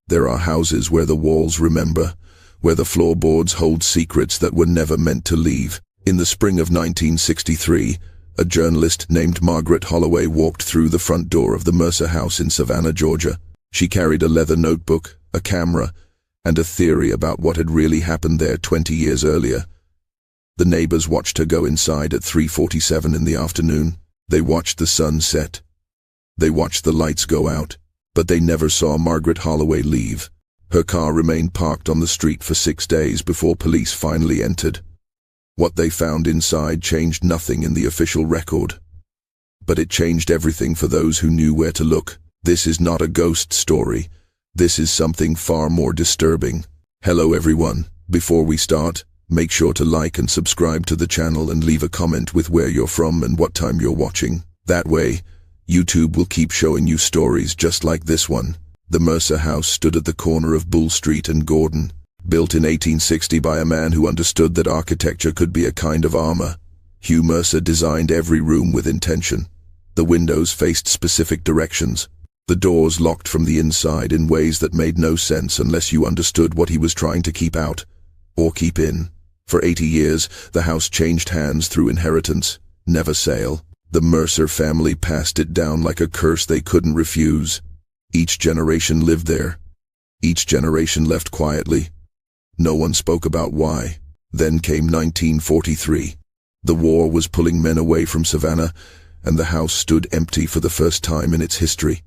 There are houses where the walls remember, where the floorboards hold secrets that were never meant to leave. In the spring of 1963, a journalist named Margaret Holloway walked through the front door of the Mercer House in Savannah, Georgia. She carried a leather notebook, a camera, and a theory about what had really happened there 20 years earlier. The neighbors watched her go inside at 3:47 in the afternoon. They watched the sun set. They watched the lights go out, but they never saw Margaret Holloway leave. Her car remained parked on the street for 6 days before police finally entered. What they found inside changed nothing in the official record, but it changed everything for those who knew where to look. This is not a ghost story. This is something far more disturbing. Hello everyone. Before we start, make sure to like and subscribe to the channel and leave a comment with where you're from and what time you're watching. That way, YouTube will keep showing you stories just like this one. The Mercer House stood at the corner of Bull Street and Gordon, built in 1860 by a man who understood that architecture could be a kind of armor. Hugh Mercer designed every room with intention. The windows faced specific directions. The doors locked from the inside in ways that made no sense unless you understood what he was trying to keep out, or keep in. For 80 years, the house changed hands through inheritance, never sale. The Mercer family passed it down like a curse they couldn't refuse. Each generation lived there. Each generation left quietly. No one spoke about why. Then came 1943. The war was pulling men away from Savannah, and the house stood empty for the first time in its history.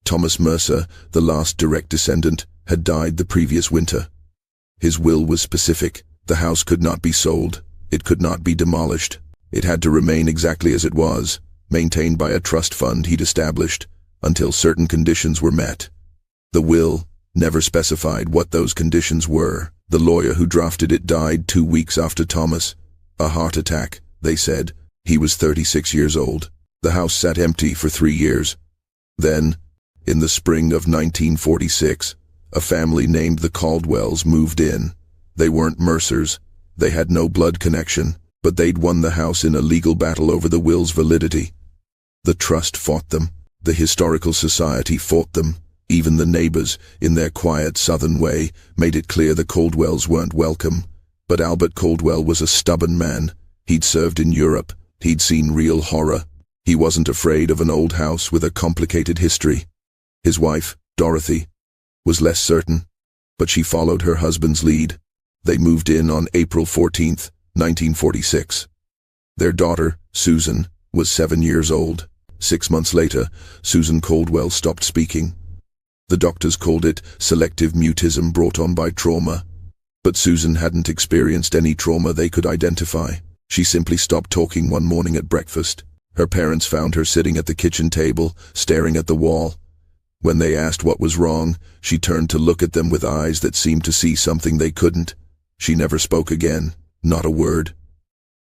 Thomas Mercer, the last direct descendant, had died the previous winter. His will was specific. The house could not be sold. It could not be demolished. It had to remain exactly as it was, maintained by a trust fund he'd established, until certain conditions were met. The will never specified what those conditions were. The lawyer who drafted it died 2 weeks after Thomas. A heart attack, they said. He was 36 years old. The house sat empty for 3 years. Then, in the spring of 1946, a family named the Caldwells moved in. They weren't Mercers. They had no blood connection, but they'd won the house in a legal battle over the will's validity. The trust fought them. The Historical Society fought them. Even the neighbors, in their quiet southern way, made it clear the Caldwells weren't welcome. But Albert Caldwell was a stubborn man. He'd served in Europe. He'd seen real horror. He wasn't afraid of an old house with a complicated history. His wife, Dorothy, was less certain, but she followed her husband's lead. They moved in on April 14, 1946. Their daughter, Susan, was 7 years old. 6 months later, Susan Caldwell stopped speaking. The doctors called it selective mutism brought on by trauma. But Susan hadn't experienced any trauma they could identify. She simply stopped talking one morning at breakfast. Her parents found her sitting at the kitchen table, staring at the wall. When they asked what was wrong, she turned to look at them with eyes that seemed to see something they couldn't. She never spoke again. Not a word.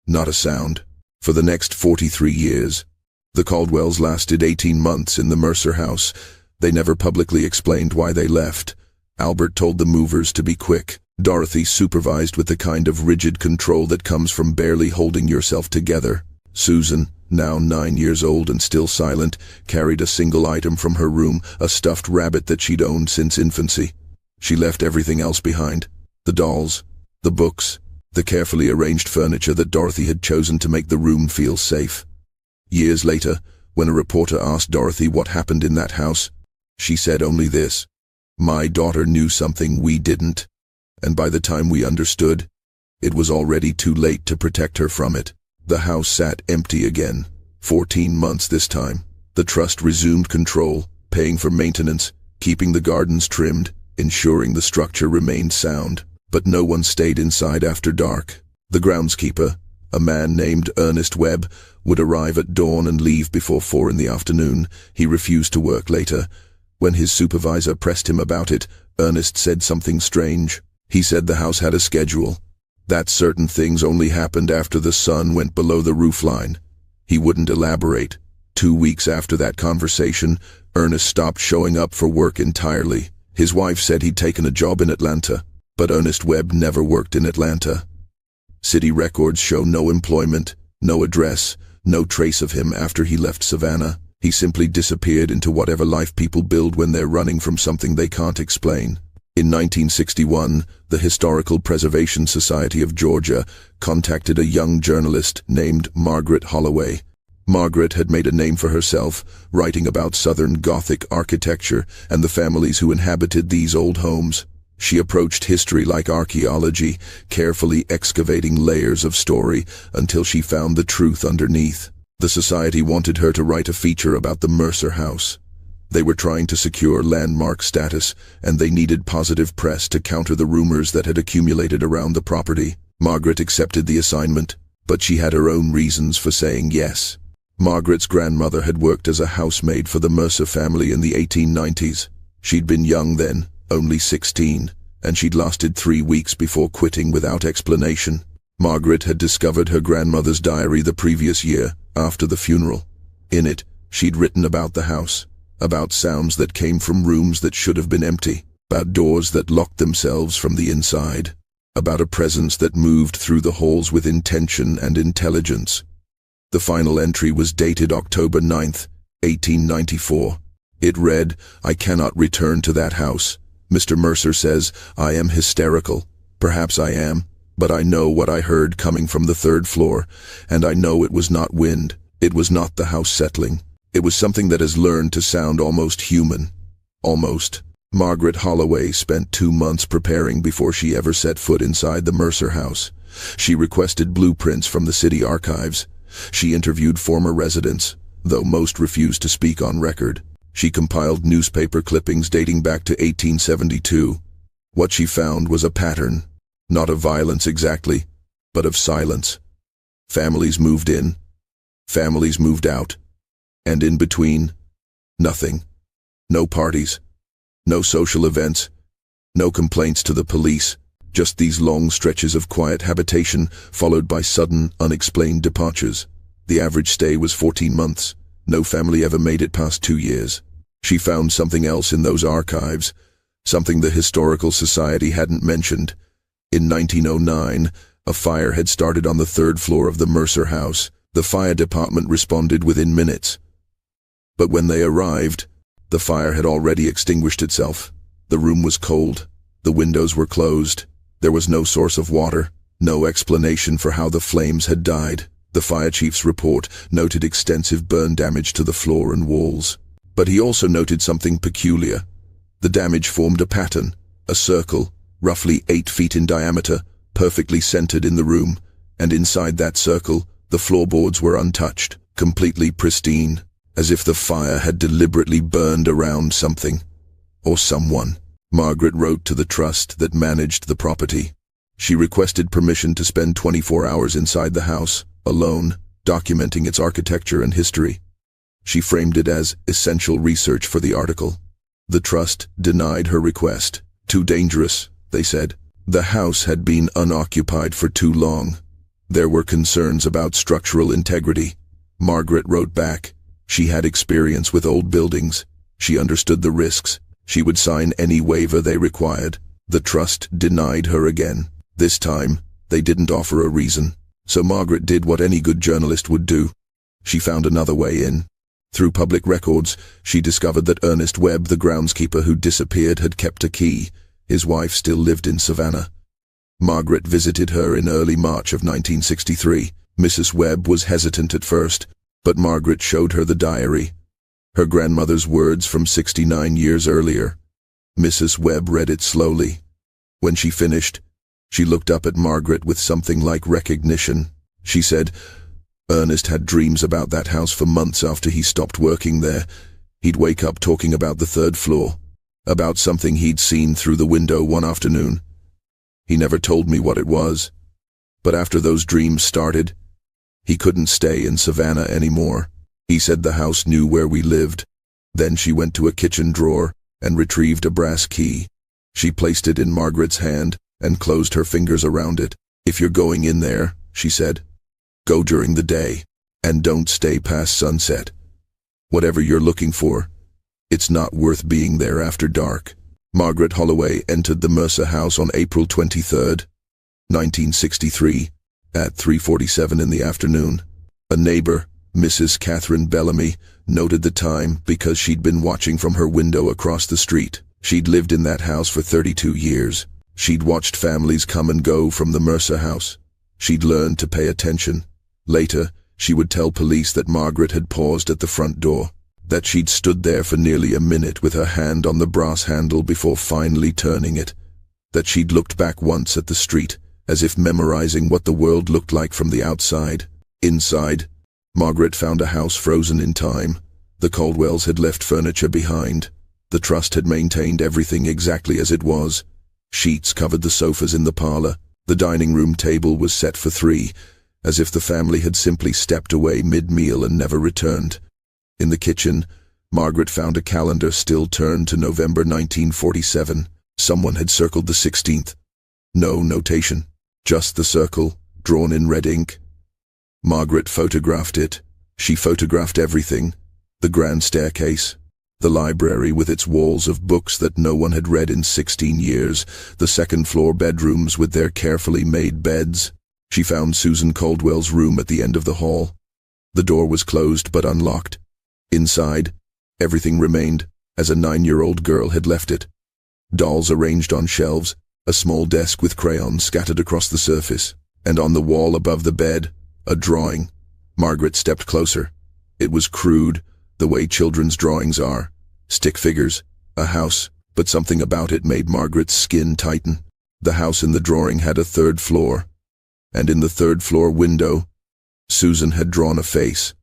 Not a sound. For the next 43 years. The Caldwells lasted 18 months in the Mercer House. They never publicly explained why they left. Albert told the movers to be quick. Dorothy supervised with the kind of rigid control that comes from barely holding yourself together. Susan, now 9 years old and still silent, carried a single item from her room, a stuffed rabbit that she'd owned since infancy. She left everything else behind. The dolls, the books, the carefully arranged furniture that Dorothy had chosen to make the room feel safe. Years later, when a reporter asked Dorothy what happened in that house, she said only this: "My daughter knew something we didn't, and by the time we understood, it was already too late to protect her from it." The house sat empty again. 14 months this time. The trust resumed control, paying for maintenance, keeping the gardens trimmed, ensuring the structure remained sound. But no one stayed inside after dark. The groundskeeper, a man named Ernest Webb, would arrive at dawn and leave before 4 in the afternoon. He refused to work later. When his supervisor pressed him about it, Ernest said something strange. He said the house had a schedule, that certain things only happened after the sun went below the roofline. He wouldn't elaborate. 2 weeks after that conversation, Ernest stopped showing up for work entirely. His wife said he'd taken a job in Atlanta, but Ernest Webb never worked in Atlanta. City records show no employment, no address, no trace of him after he left Savannah. He simply disappeared into whatever life people build when they're running from something they can't explain. In 1961, the Historical Preservation Society of Georgia contacted a young journalist named Margaret Holloway. Margaret had made a name for herself, writing about Southern Gothic architecture and the families who inhabited these old homes. She approached history like archaeology, carefully excavating layers of story until she found the truth underneath. The society wanted her to write a feature about the Mercer House. They were trying to secure landmark status, and they needed positive press to counter the rumors that had accumulated around the property. Margaret accepted the assignment, but she had her own reasons for saying yes. Margaret's grandmother had worked as a housemaid for the Mercer family in the 1890s. She'd been young then, only 16, and she'd lasted 3 weeks before quitting without explanation. Margaret had discovered her grandmother's diary the previous year, after the funeral. In it, she'd written about the house, about sounds that came from rooms that should have been empty, about doors that locked themselves from the inside, about a presence that moved through the halls with intention and intelligence. The final entry was dated October 9th, 1894. It read, "I cannot return to that house. Mr. Mercer says I am hysterical. Perhaps I am, but I know what I heard coming from the 3rd floor, and I know it was not wind. It was not the house settling. It was something that has learned to sound almost human." Almost. Margaret Holloway spent 2 months preparing before she ever set foot inside the Mercer House. She requested blueprints from the city archives. She interviewed former residents, though most refused to speak on record. She compiled newspaper clippings dating back to 1872. What she found was a pattern, not of violence exactly, but of silence. Families moved in, families moved out, and in between, nothing. No parties, no social events, no complaints to the police, just these long stretches of quiet habitation followed by sudden, unexplained departures. The average stay was 14 months. No family ever made it past 2 years. She found something else in those archives, something the Historical Society hadn't mentioned. In 1909, a fire had started on the 3rd floor of the Mercer House. The fire department responded within minutes. But when they arrived, the fire had already extinguished itself. The room was cold. The windows were closed. There was no source of water, no explanation for how the flames had died. The fire chief's report noted extensive burn damage to the floor and walls. But he also noted something peculiar. The damage formed a pattern, a circle, roughly 8 feet in diameter, perfectly centered in the room, and inside that circle, the floorboards were untouched, completely pristine, as if the fire had deliberately burned around something, or someone. Margaret wrote to the trust that managed the property. She requested permission to spend 24 hours inside the house, alone, documenting its architecture and history. She framed it as essential research for the article. The trust denied her request. Too dangerous, they said. The house had been unoccupied for too long. There were concerns about structural integrity. Margaret wrote back. She had experience with old buildings. She understood the risks. She would sign any waiver they required. The trust denied her again. This time, they didn't offer a reason. So Margaret did what any good journalist would do. She found another way in. Through public records, she discovered that Ernest Webb, the groundskeeper who disappeared, had kept a key. His wife still lived in Savannah. Margaret visited her in early March of 1963. Mrs. Webb was hesitant at first, but Margaret showed her the diary. Her grandmother's words from 69 years earlier. Mrs. Webb read it slowly. When she finished, she looked up at Margaret with something like recognition. She said, "Ernest had dreams about that house for months after he stopped working there. He'd wake up talking about the 3rd floor, about something he'd seen through the window one afternoon. He never told me what it was. But after those dreams started, he couldn't stay in Savannah anymore. He said the house knew where we lived." Then she went to a kitchen drawer and retrieved a brass key. She placed it in Margaret's hand and closed her fingers around it. "If you're going in there," she said, "go during the day, and don't stay past sunset. Whatever you're looking for, it's not worth being there after dark." Margaret Holloway entered the Mercer House on April 23, 1963, at 3:47 in the afternoon. A neighbor, Mrs. Catherine Bellamy noted the time because she'd been watching from her window across the street. She'd lived in that house for 32 years. She'd watched families come and go from the Mercer House. She'd learned to pay attention. Later, she would tell police that Margaret had paused at the front door, that she'd stood there for nearly a minute with her hand on the brass handle before finally turning it, that she'd looked back once at the street, as if memorizing what the world looked like from the outside. Inside, Margaret found a house frozen in time. The Caldwells had left furniture behind. The trust had maintained everything exactly as it was. Sheets covered the sofas in the parlor. The dining room table was set for 3, as if the family had simply stepped away mid-meal and never returned. In the kitchen, Margaret found a calendar still turned to November 1947. Someone had circled the 16th. No notation, just the circle, drawn in red ink. Margaret photographed it. She photographed everything. The grand staircase, the library with its walls of books that no one had read in 16 years, the second-floor bedrooms with their carefully made beds. She found Susan Caldwell's room at the end of the hall. The door was closed but unlocked. Inside, everything remained as a 9-year-old girl had left it. Dolls arranged on shelves, a small desk with crayons scattered across the surface, and on the wall above the bed, a drawing. Margaret stepped closer. It was crude, the way children's drawings are. Stick figures, a house, but something about it made Margaret's skin tighten. The house in the drawing had a 3rd floor, and in the 3rd floor window, Susan had drawn a face.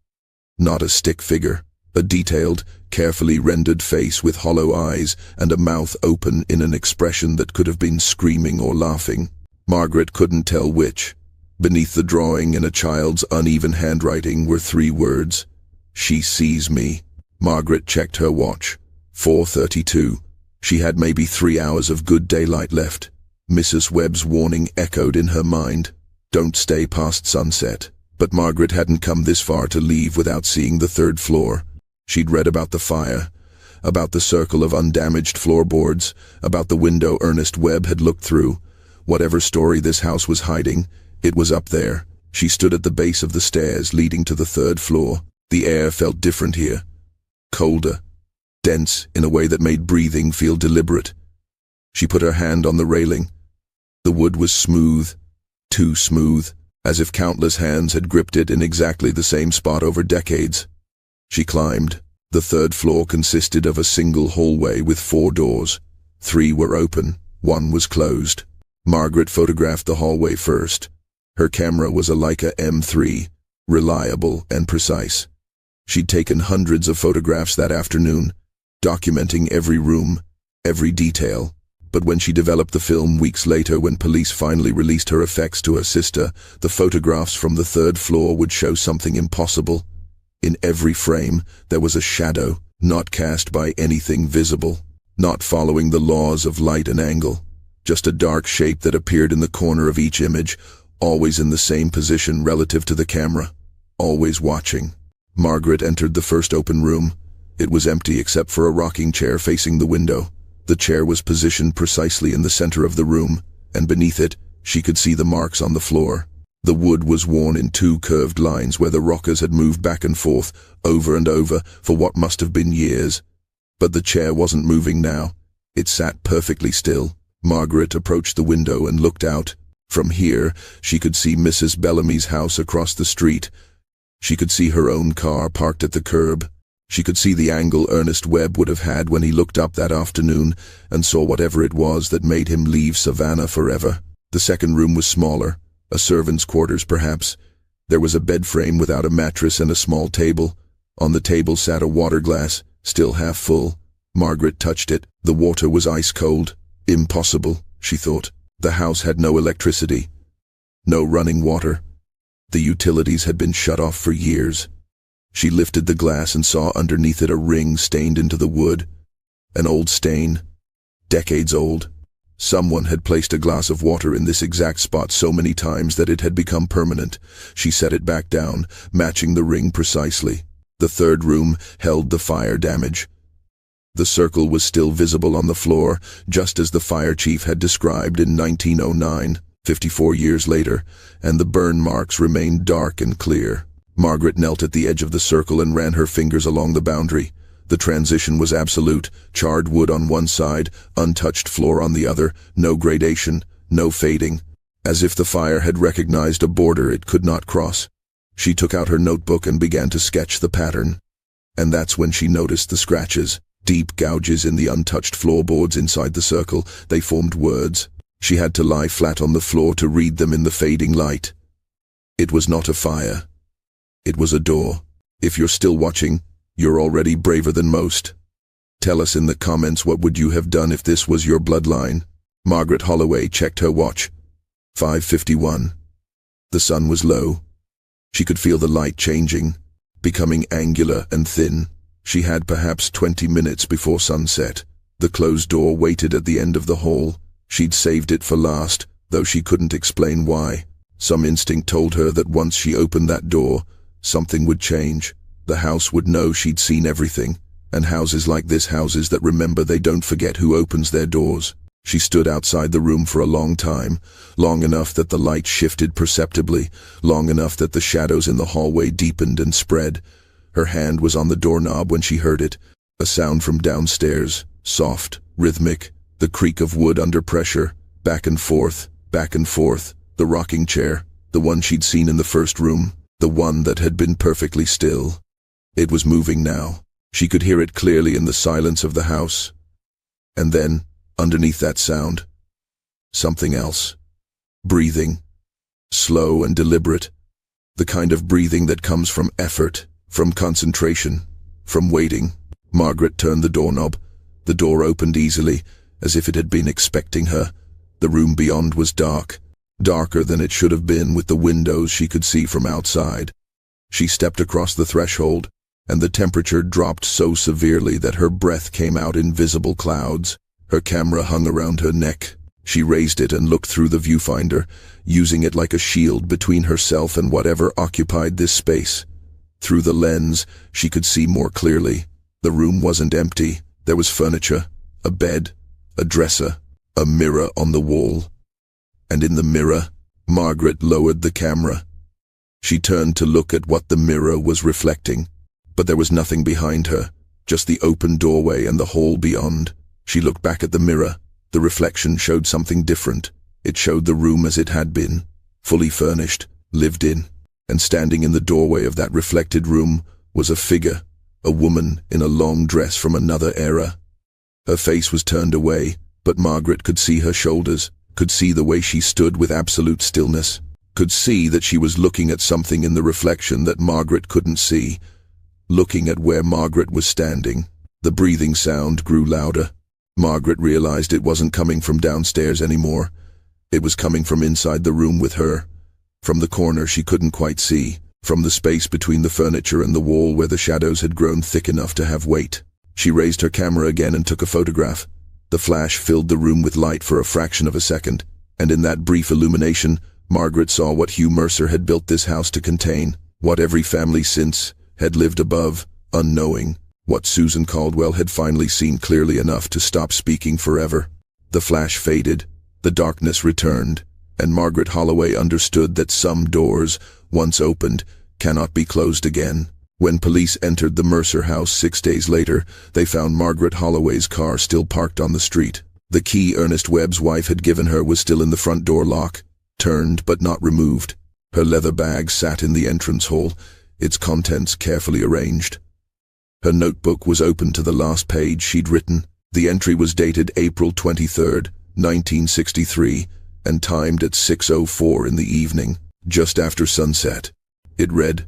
Not a stick figure, a detailed, carefully rendered face with hollow eyes and a mouth open in an expression that could have been screaming or laughing. Margaret couldn't tell which. Beneath the drawing in a child's uneven handwriting were 3 words. She sees me. Margaret checked her watch. 4:32. She had maybe 3 hours of good daylight left. Mrs. Webb's warning echoed in her mind. Don't stay past sunset. But Margaret hadn't come this far to leave without seeing the 3rd floor. She'd read about the fire, about the circle of undamaged floorboards, about the window Ernest Webb had looked through. Whatever story this house was hiding, it was up there. She stood at the base of the stairs leading to the 3rd floor. The air felt different here. Colder, dense in a way that made breathing feel deliberate. She put her hand on the railing. The wood was smooth, too smooth, as if countless hands had gripped it in exactly the same spot over decades. She climbed. The 3rd floor consisted of a single hallway with 4 doors. 3 were open, 1 was closed. Margaret photographed the hallway first. Her camera was a Leica M3, reliable and precise. She'd taken hundreds of photographs that afternoon, documenting every room, every detail. But when she developed the film weeks later, when police finally released her effects to her sister, the photographs from the 3rd floor would show something impossible. In every frame, there was a shadow, not cast by anything visible, not following the laws of light and angle. Just a dark shape that appeared in the corner of each image, always in the same position relative to the camera, always watching. Margaret entered the first open room. It was empty except for a rocking chair facing the window. The chair was positioned precisely in the center of the room, and beneath it, she could see the marks on the floor. The wood was worn in 2 curved lines where the rockers had moved back and forth, over and over, for what must have been years. But the chair wasn't moving now. It sat perfectly still. Margaret approached the window and looked out. From here, she could see Mrs. Bellamy's house across the street. She could see her own car parked at the curb. She could see the angle Ernest Webb would have had when he looked up that afternoon and saw whatever it was that made him leave Savannah forever. The second room was smaller, a servant's quarters perhaps. There was a bed frame without a mattress and a small table. On the table sat a water glass, still half full. Margaret touched it. The water was ice cold. Impossible, she thought. The house had no electricity, no running water. The utilities had been shut off for years. She lifted the glass and saw underneath it a ring stained into the wood. An old stain, decades old. Someone had placed a glass of water in this exact spot so many times that it had become permanent. She set it back down, matching the ring precisely. The 3rd room held the fire damage. The circle was still visible on the floor, just as the fire chief had described in 1909, 54 years later, and the burn marks remained dark and clear. Margaret knelt at the edge of the circle and ran her fingers along the boundary. The transition was absolute: charred wood on one side, untouched floor on the other, no gradation, no fading. As if the fire had recognized a border it could not cross. She took out her notebook and began to sketch the pattern. And that's when she noticed the scratches, deep gouges in the untouched floorboards inside the circle. They formed words. She had to lie flat on the floor to read them in the fading light. It was not a fire. It was a door. If you're still watching, you're already braver than most. Tell us in the comments, what would you have done if this was your bloodline? Margaret Holloway checked her watch. 5:51. The sun was low. She could feel the light changing, becoming angular and thin. She had perhaps 20 minutes before sunset. The closed door waited at the end of the hall. She'd saved it for last, though she couldn't explain why. Some instinct told her that once she opened that door, something would change. The house would know she'd seen everything, and houses like this, houses that remember, they don't forget who opens their doors. She stood outside the room for a long time, long enough that the light shifted perceptibly, long enough that the shadows in the hallway deepened and spread. Her hand was on the doorknob when she heard it, a sound from downstairs, soft, rhythmic, the creak of wood under pressure, back and forth, the rocking chair, the one she'd seen in the first room, the one that had been perfectly still. It was moving now. She could hear it clearly in the silence of the house. And then, underneath that sound, something else. Breathing. Slow and deliberate. The kind of breathing that comes from effort, from concentration, from waiting. Margaret turned the doorknob. The door opened easily, as if it had been expecting her. The room beyond was dark, darker than it should have been, with the windows she could see from outside. She stepped across the threshold, and the temperature dropped so severely that her breath came out in visible clouds. Her camera hung around her neck. She raised it and looked through the viewfinder, using it like a shield between herself and whatever occupied this space. Through the lens, she could see more clearly. The room wasn't empty. There was furniture, a bed, a dresser, a mirror on the wall. And in the mirror, Margaret lowered the camera. She turned to look at what the mirror was reflecting, but there was nothing behind her, just the open doorway and the hall beyond. She looked back at the mirror. The reflection showed something different. It showed the room as it had been, fully furnished, lived in. And standing in the doorway of that reflected room was a figure, a woman in a long dress from another era. Her face was turned away, but Margaret could see her shoulders, could see the way she stood with absolute stillness, could see that she was looking at something in the reflection that Margaret couldn't see, looking at where Margaret was standing. The breathing sound grew louder. Margaret realized it wasn't coming from downstairs anymore. It was coming from inside the room with her. From the corner she couldn't quite see, from the space between the furniture and the wall where the shadows had grown thick enough to have weight. She raised her camera again and took a photograph. The flash filled the room with light for a fraction of a second, and in that brief illumination, Margaret saw what Hugh Mercer had built this house to contain, what every family since had lived above, unknowing, what Susan Caldwell had finally seen clearly enough to stop speaking forever. The flash faded, the darkness returned, and Margaret Holloway understood that some doors, once opened, cannot be closed again. When police entered the Mercer House 6 days later, they found Margaret Holloway's car still parked on the street. The key Ernest Webb's wife had given her was still in the front door lock, turned but not removed. Her leather bag sat in the entrance hall, its contents carefully arranged. Her notebook was open to the last page she'd written. The entry was dated April 23rd, 1963, and timed at 6:04 in the evening, just after sunset. It read,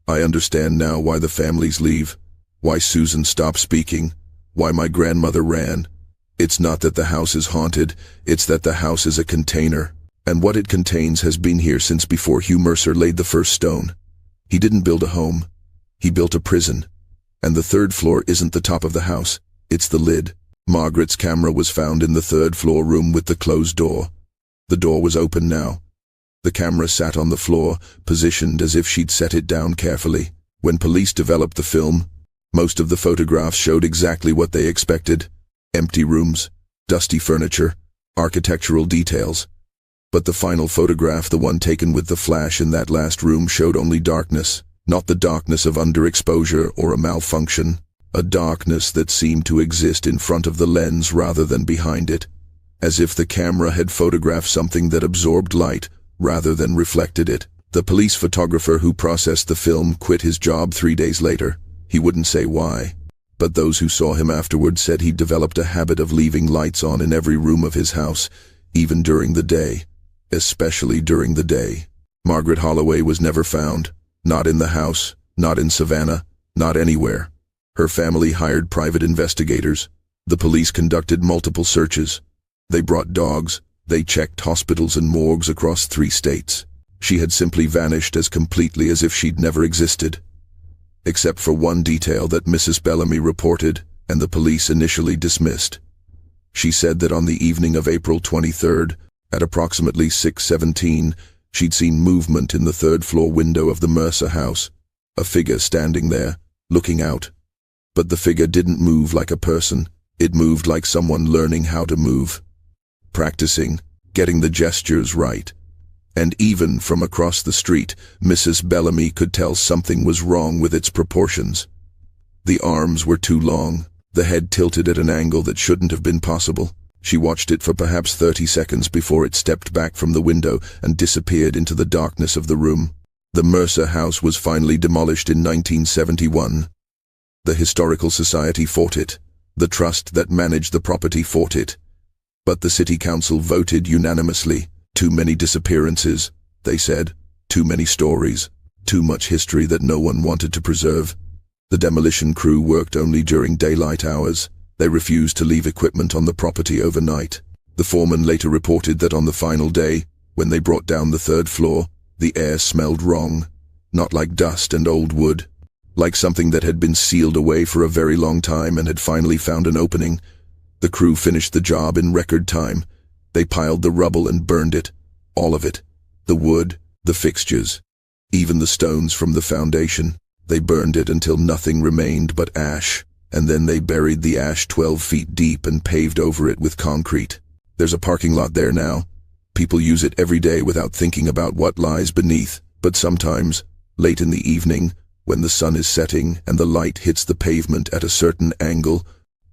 "I understand now why the families leave, why Susan stopped speaking, why my grandmother ran. It's not that the house is haunted, it's that the house is a container, and what it contains has been here since before Hugh Mercer laid the first stone. He didn't build a home, he built a prison. And the third floor isn't the top of the house, it's the lid." Margaret's camera was found in the third-floor room with the closed door. The door was open now. The camera sat on the floor, positioned as if she'd set it down carefully. When police developed the film, most of the photographs showed exactly what they expected: empty rooms, dusty furniture, architectural details. But the final photograph, the one taken with the flash in that last room, showed only darkness, Not the darkness of underexposure or a malfunction, a darkness that seemed to exist in front of the lens rather than behind it, as if the camera had photographed something that absorbed light rather than reflected it. The police photographer who processed the film quit his job 3 days later. He wouldn't say why, but those who saw him afterward said he'd developed a habit of leaving lights on in every room of his house, even during the day, especially during the day. Margaret Holloway was never found, not in the house, not in Savannah, not anywhere. Her family hired private investigators. The police conducted multiple searches. They brought dogs. They checked hospitals and morgues across 3 states. She had simply vanished as completely as if she'd never existed. Except for one detail that Mrs. Bellamy reported and the police initially dismissed. She said that on the evening of April 23rd, at approximately 6:17, she'd seen movement in the 3rd-floor window of the Mercer House, a figure standing there, looking out. But the figure didn't move like a person. It moved like someone learning how to move, practicing, getting the gestures right. And even from across the street, Mrs. Bellamy could tell something was wrong with its proportions. The arms were too long, the head tilted at an angle that shouldn't have been possible. She watched it for perhaps 30 seconds before it stepped back from the window and disappeared into the darkness of the room. The Mercer House was finally demolished in 1971. The Historical Society fought it. The trust that managed the property fought it. But the city council voted unanimously. Too many disappearances, they said. Too many stories. Too much history that no one wanted to preserve. The demolition crew worked only during daylight hours. They refused to leave equipment on the property overnight. The foreman later reported that on the final day, when they brought down the 3rd floor, the air smelled wrong. Not like dust and old wood. Like something that had been sealed away for a very long time and had finally found an opening. The crew finished the job in record time. They piled the rubble and burned it. All of it. The wood, the fixtures, even the stones from the foundation. They burned it until nothing remained but ash, and then they buried the ash 12 feet deep and paved over it with concrete. There's a parking lot there now. People use it every day without thinking about what lies beneath, but sometimes, late in the evening, when the sun is setting and the light hits the pavement at a certain angle,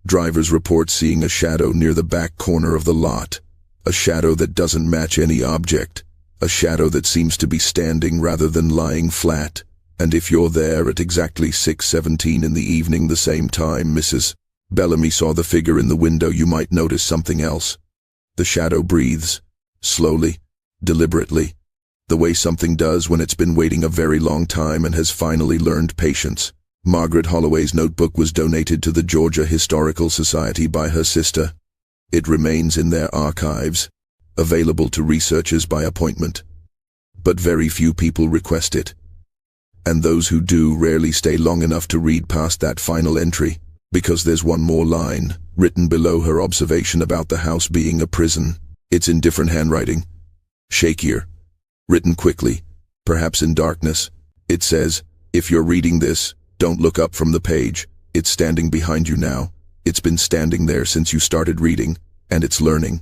drivers report seeing a shadow near the back corner of the lot. A shadow that doesn't match any object. A shadow that seems to be standing rather than lying flat. And if you're there at exactly 6:17 in the evening, the same time Mrs. Bellamy saw the figure in the window, you might notice something else. The shadow breathes. Slowly. Deliberately. The way something does when it's been waiting a very long time and has finally learned patience. Margaret Holloway's notebook was donated to the Georgia Historical Society by her sister. It remains in their archives, available to researchers by appointment. But very few people request it. And those who do rarely stay long enough to read past that final entry, because there's one more line, written below her observation about the house being a prison. It's in different handwriting. Shakier. Written quickly, perhaps in darkness. It says, if you're reading this, don't look up from the page. It's standing behind you now. It's been standing there since you started reading, and it's learning.